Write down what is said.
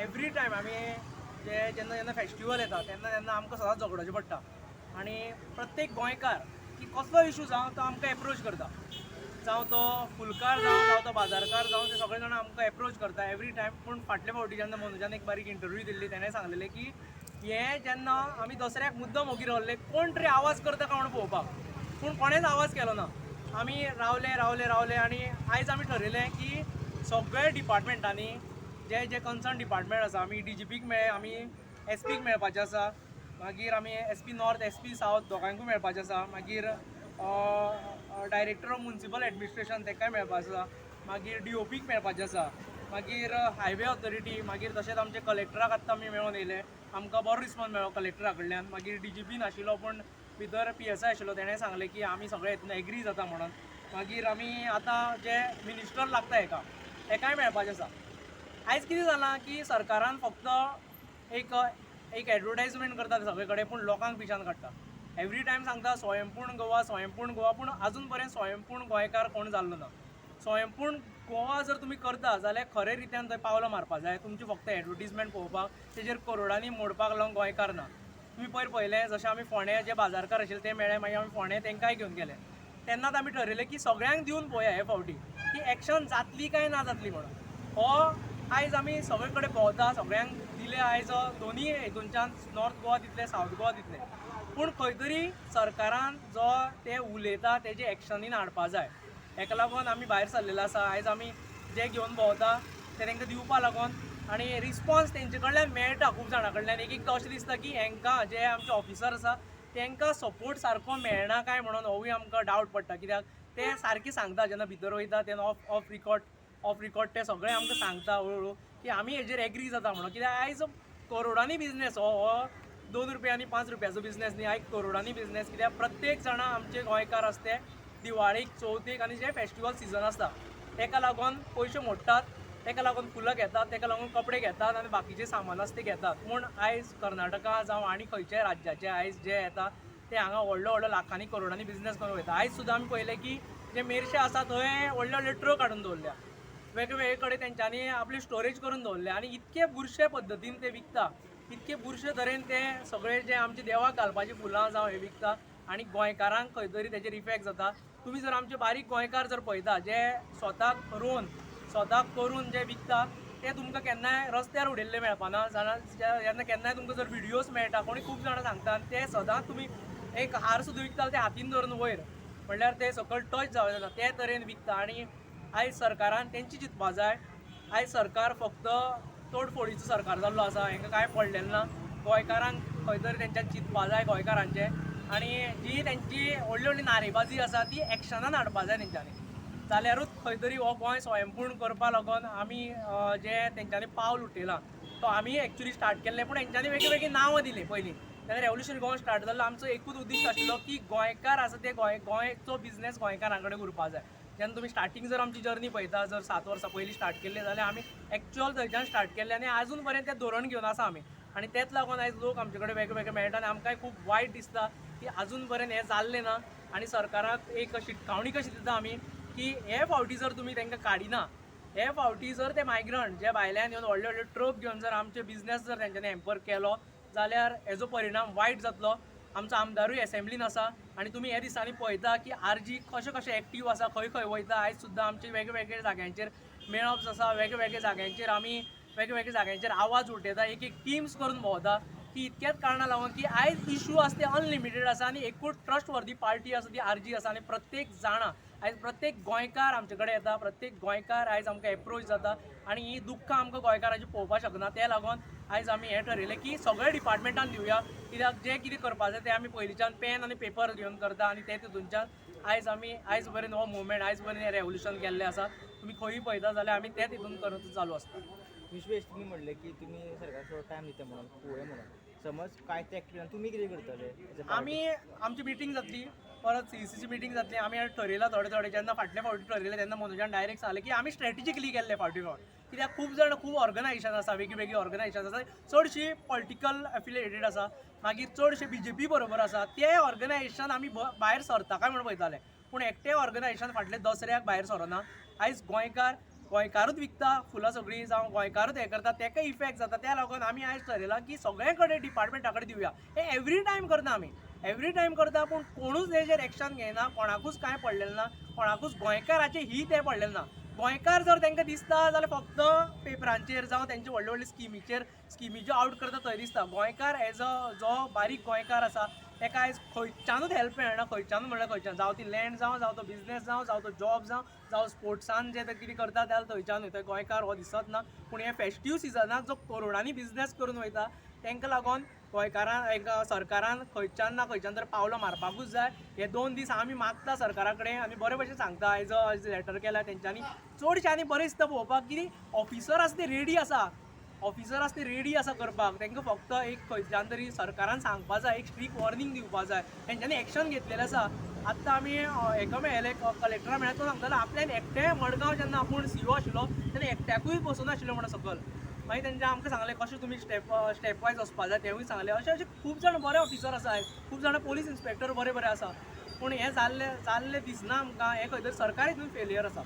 Every time आमी जेन्ना जेन्ना फेस्टिवल येता तेन्ना तेन्ना आमकां सदांच झगडचें पडटा आनी प्रत्येक गोंयकार की कसलो इशू जावं तो आमकां एप्रोच करता, जावं तो फुलकार जावं तो बाजारकार जावं ते सगळे जाण आमकां एप्रोच करता एवरी टायम. पूण फाटले फावटी जेन्ना मनोजान एक बारीक इंटरव्यू दिल्ली तेणें सांगलेलें की हे जेन्ना आमी दसऱ्याक मुद्दम ओगी रावल्ले कोण तरी आवाज करता काय म्हणून पळोवपाक, पूण कोणेच आवाज केलो ना. आमी रावले रावले रावले आनी आयज आमी ठरयलें की सगळे डिपार्टमेंटांनी जे जे कन्सर्न डिपार्टमेंट आसा आमी DGPक मेळ्ळे, आमी SP मेळपाचें आसा, मागीर आमी SP नॉर्थ SP सावथ दोगांयकूय मेळपाचें आसा, मागीर डायरेक्टर ऑफ म्युनिसिपल एडमिनिस्ट्रेशन तेकाय मेळपाचें आसा, मागीर DOPक मेळपाचें आसा, मागीर हायवे ऑथॉरिटी, मागीर तशेंच आमचे कलेक्टराक आत्तां आमी मेळून येयले, आमकां बरो रिस्पॉन्स मेळ्ळो कलेक्टरा कडल्यान. मागीर DGP नाशिल्लो पूण भितर PSI आशिल्लो तेणें सांगलें की आमी सगळे हितून एग्री जाता म्हणून. मागीर आमी आतां जे मिनिस्टर लागता हेकाय मेळपाचें आसा. आयज कितें जालां की सरकारान फक्त एक एक एडवर्टायजमेंट करता सगळे कडेन पूण लोकांक पिशान काडटा. एवरी टायम सांगता स्वयंपूर्ण गोवा पूण आजून पर्यंत स्वयंपूर्ण गोंयकार कोण जाल्लो ना. स्वयंपूर्ण गोवा जर तुमी करता जाल्यार खरे रित्यान थंय पावलां मारपा जाय. तुमची फक्त एडवर्टिजमेंट पळोवपाक तेजेर करोडांनी मोडपाक लागून गोंयकार ना. तुमी पयर पळयलें जशें आमी फोंड्या जे बाजारकार आशिल्ले ते मेळ्ळे, मागीर आमी फोंड्या तेंकांय घेवन गेले. तेन्नाच आमी ठरयलें की सगळ्यांक दिवन पळोवया हे फावटी की एक्शन जातली काय ना जातली म्हणून. हो आयज आमी सगळे कडेन भोंवता, सगळ्यांक दिले आयज दोनी हितूनच्यान नॉर्थ गोवा दितले सावथ गोवा दितले, पूण खंय तरी सरकारान जो ते उलयता तेजे एक्शनीन हाडपा जाय. हेका लागून आमी भायर सरलेले आसा. आयज आमी जे घेवन भोंवता ते तांकां दिवपा लागून आनी रिस्पॉन्स तेंचे कडल्यान मेळटा खूब जाणां कडल्यान. एक एकदां अशें दिसता की हांकां जे आमचे ऑफिसर आसा तांकां सपोर्ट सारको मेळना काय म्हणून होवूय आमकां डावट पडटा. कित्याक ते सारकें सांगता जेन्ना भितर वयता तेन्ना ऑफ रिकॉर्ड ते सगळे आमकां सांगता हळूहळू की आमी हेजेर एग्री जाता म्हणून. कित्याक आयज करोडांनी बिजनेस हो 2 रुपयांनी 5 रुपयाचो बिजनेस न्ही, आयज करोडांनी बिजनेस. कित्याक प्रत्येक जाणां आमचे गोंयकार आसते दिवाळीक चवथीक आनी जे फेस्टिवल सिजन आसता तेका लागून पयशे मोडटात, तेका लागून फुलां घेतात, तेका लागून कपडे घेतात आनी बाकीचे सामान आसा ते घेतात. पूण आयज कर्नाटका जावं आनी खंयच्याय राज्याचे आयज जे येता ते हांगा व्हडलो व्हडलो लाखांनी करोडांनी बिजनेस करून वयता. आयज सुद्दां आमी पळयलें की जे मेरशे आसा थंय व्हडले व्हडले ट्रक हाडून दवरल्या, वेगवेगळे कडेन तेंच्यांनी आपली स्टोरेज करून दवरल्या आनी इतके बुरशे पद्दतीन ते विकता, इतके बुरशे तरेन ते सगळे जे आमचे देवाक घालपाची फुलां जावं हे विकता आनी गोंयकारांक खंय तरी तेजेर इफेक्ट जाता. तुमी जर आमचे बारीक गोंयकार जर पळयता जे स्वताक रोवन स्वताक करून जे विकता ते तुमकां केन्नाय रस्त्यार उडयल्ले मेळपाना. जेन्ना केन्नाय तुमकां जर व्हिडियोज मेळटा कोणी खूब जाणां सांगता आनी ते सदांच तुमी एक हार सुद्दां विकता ते हातीन धरून वयर म्हणल्यार ते सकयल टच जावं जाता ते तरेन विकता. आनी आयज सरकारान तेंची चिंतपा जाय. आयज सरकार फक्त तोडफोडीचो सरकार जाल्लो आसा, हांकां कांय पडलेलें ना. गोंयकारांक खंय तरी तेंच्यान चिंतपा जाय गोंयकारांचे आनी जी तेंची व्हडली व्हडली नारेबाजी आसा ती एक्शनान हाडपा जाय तेंच्यांनी. जाल्यारूच खंय तरी हो गोंय स्वयंपूर्ण करपा लागून आमी जे तेंच्यांनी पावल उठयलां तो आमी एक्चुली स्टार्ट केल्लें. पूण हेंच्यांनी वेगळी वेगळी नांवां दिलीं पयलीं. तेन्ना रेवल्युशन गोवन स्टार्ट जाल्लो आमचो एकूच उद्दिश्ट आशिल्लो की गोंयकार आसा ते गोंयचो बिजनेस गोंयकारां कडेन उरपा जाय. जेन्ना तुमी स्टार्टींग जर आमची जर्नी पळयता जर 7 वर्सां पयलीं स्टार्ट केल्ली जाल्यार आमी एक्चुअल थंयच्यान स्टार्ट केल्लें आनी आजून पर्यंत तें धोरण घेवन आसा आमी. आनी तेच लागून आयज लोक आमचे कडेन वेगवेगळे मेळटा आनी आमकांय खूब वायट दिसता की आजून पर्यंत हें जाल्लें ना. आनी सरकाराक एक शिटकावणी कशी दिता आमी की हे फावटी जर तुमी तांकां काडिना, हे फावटी जर ते मायग्रंट जे भायल्यान येवन व्हडले व्हडले ट्रक घेवन जर आमचे बिजनेस जर तेंच्यांनी हॅम्पर केलो जाल्यार हेजो परिणाम वायट जातलो. आमचो आमदारूय एसेंब्लीन आसा आनी तुमी हे दिसांनी पळयता की RG कशें कशें एक्टीव आसा, खंय खंय वयता. आयज सुद्दां आमचे वेगवेगळे जाग्यांचेर मेळप्स आसा, वेगवेगळे जाग्यांचेर आमी वेगवेगळे जाग्यांचेर आवाज उठयता, एक एक टिम्स करून भोंवता की इतक्याच कारणां लागून की आयज इशू आसा ते अनलिमिटेड आसा आनी एकूच ट्रस्ट वर्दी पार्टी आसा ती RG आसा. आनी प्रत्येक जाणा आयज प्रत्येक गोंयकार आमचे कडेन येता, प्रत्येक गोंयकार आयज आमकां एप्रोच जाता आनी ही दुख्खां आमकां गोंयकारांची पळोवपाक शकना. ते लागून आयज आमी हें ठरयलें की सगळे डिपार्टमेंटान दिवया. कित्याक जें कितें करपा जाय तें आमी पयलींच्यान पेन आनी पेपर घेवन करता आनी ते तितूनच्यान आयज पर्यंत हो मुवमेंट आयज पर्यंत हें रेवल्युशन केल्लें आसा. तुमी खंयी पळयता जाल्यार आमी ते तितून करत चालू आसता. विश्वेश तुम्ही म्हणले की तुम्ही सरकारचो टायम दिता म्हणून पळोवया म्हणून. समज काय ते एक्टिव्ह तुमी कितें करतले? आमी आमची मिटींग जातली, परत CECची मिटींग जातली. आमी ठरयलां थोडे जेन्ना फाटल्या फावटी ठरयलें तेन्ना मनोजान डायरेक्ट सांगलें की आमी स्ट्रॅटेजिकली गेल्ले फावटी कित्याक खूब जाण खूब ऑर्गनायजेशन आसा, वेगळी ऑर्गनायजेशन आसा, चडशीं पॉलिटिकल एफिलिएटेड आसा, मागीर चडशे BJP बरोबर आसा. ते ऑर्गनायजेशन आमी भायर सरता काय म्हणून पळयताले, पूण एकटें ऑर्गनायजेशन फाटले दसऱ्याक भायर सरना. आयज गोंयकार गोंयकारूच विकता फुलां सगळीं जावं गोंयकारूच हें करता तेका इफेक्ट जाता. त्या लागून आमी आयज ठरयलां की सगळे कडेन डिपार्टमेंटा कडेन दिवया. हे एवरी टायम करता आमी, एवरी टायम करता, पूण कोणूच हेजेर एक्शन घेयना, कोणाकूच कांय पडलेलें ना, कोणाकूच गोंयकाराचें हीत हें पडलेलें ना. गोंयकार जर तांकां दिसता जाल्यार फक्त पेपरांचेर जावं तेंचे व्हडले व्हडले स्किमीच्यो आउट करता थंय दिसता. गोंयकार एज अ जो बारीक गोंयकार आसा तेका आयज खंयच्यानूच हेल्प मेळना, खंयच्यानूच म्हणल्यार खंयच्यान, जावं ती लँड जावं तो बिझनेस जावं तो जॉब जावं स्पोर्ट्सान जे कितें करता जाल्यार थंयच्यानूय. थंय गोंयकार हो दिसत ना. पूण हे फेस्टीव सिजनाक जो करोडांनी बिझनेस करून वयता तांकां लागून गोंयकारान सरकारान खंयच्यान ना खंयच्यान तरी पावलो मारपाकूच जाय. हे 2 दीस आमी मागता सरकारा कडेन आनी बरे भशेन सांगता. आयज लेटर केला तेंच्यांनी. चडशे आनी बरें दिसता पळोवपाक की ऑफिसर आसा ते रेडी आसा, ऑफिसर आसा ते रेडी आसा करपाक. तांकां फक्त एक खंयच्यान तरी सरकारान सांगपा जाय, एक स्ट्रीक वॉर्निंग दिवपा जाय. तेंच्यांनी एक्शन घेतलेलें आसा. आत्तां आमी हेका मेळ्ळे कलेक्टरा मेळ्ळे, तो सांगतालो आपल्यान एकट्याय मडगांव जेन्ना आपूण सीओ आशिल्लो तेन्ना एकट्याकूय बसोनाशिल्लो म्हणून सकयल. मागीर तेंच्यांनी आमकां सांगलें कशें तुमी स्टेप वायज वचपा जाय तेवूय सांगलें. अशे खूब जाण बरे ऑफिसर आसात, खूब जाण पुलीस इन्स्पेक्टर बरे बरे आसा. पूण हें जाल्लें दिसना आमकां. हें खंय तरी सरकार हितून फेलियर आसा.